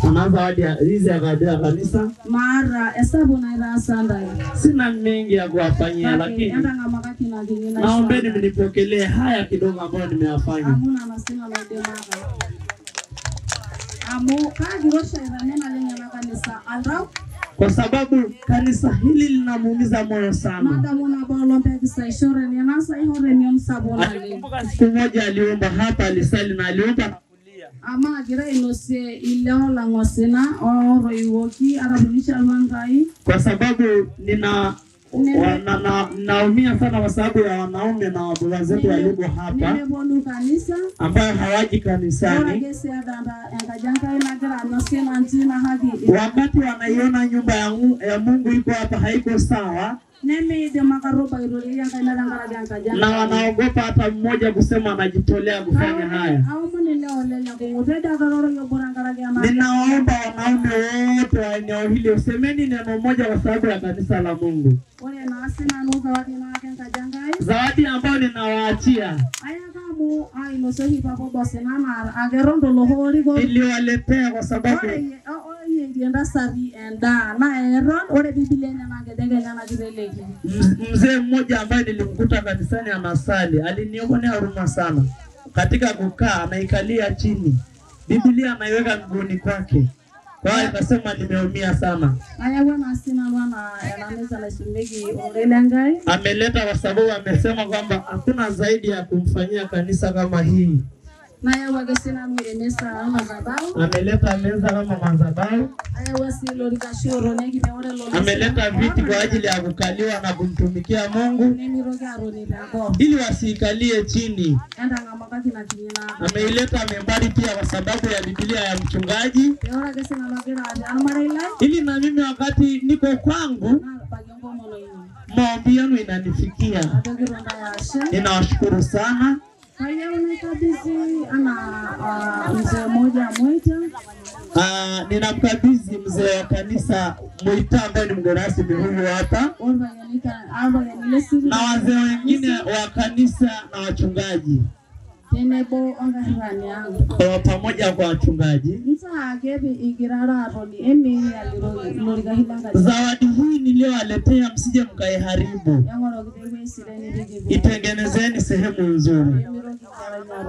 Ana zawadi hizi ya kanisa. Mara hesabu na ira sanda. Sina mengi ya kuwafanyia lakini naombeni mnipokelee haya kidogo ambayo nimeyafanya. Amuna nasema na demaka. Amu kagirosha iranena lenye na kanisa andao. Kwa sababu kanisa hili linamuumiza moyo sana. Madamuna balombe kisaishore ni nasa ihore ni msabona. Siku moja aliomba hapa alisali na aliomba na kulia. Ama gira inose ileo la ngosena oro iwoki arabunisha alwangai. Kwa sababu naumia sana kwa sababu ya wanaume na wababa zetu walio hapa ambao hawaji kanisani. Wakati wanaiona nyumba ya Mungu iko hapa haiko sawa, na wanaogopa hata mmoja kusema anajitolea kufanya haya. Ninaomba wanaume wote wa eneo hili usemeni neno moja kwa sababu ya kanisa la Mungu. Zawadi ambayo ninawaachia niliwaletea kwa sababu mzee mmoja ambaye nilimkuta kanisani anasali alinionea huruma sana. Katika kukaa anaikalia chini, Biblia anaiweka mguuni kwake. Kwa hiyo akasema nimeumia sana. Ameleta kwa sababu amesema kwamba hakuna zaidi ya kumfanyia kanisa kama hii. Ameleta meza kama madhabahu. Ameleta viti kwa ajili ya kukaliwa na kumtumikia Mungu, ili wasikalie chini. Ameileta membari pia kwa sababu ya Biblia ya mchungaji, ili na mimi wakati niko kwangu maombi yenu inanifikia. Ninawashukuru sana. Ninamkabidhi mzee wa kanisa Mwita ambaye ni mgeni rasmi huyu hapa, na wazee wengine wa kanisa na wachungaji pamoja kwa wachungaji. Zawadi hii niliyowaletea msije mkaiharibu. Itengenezeni sehemu nzuri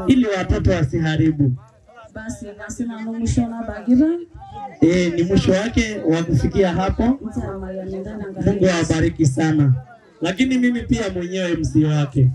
ili watoto wasiharibu. Basi nasema mwisho na bagira. Ni mwisho wake wa kufikia hapo. Mungu awabariki sana. Lakini mimi pia mwenyewe mzee wake.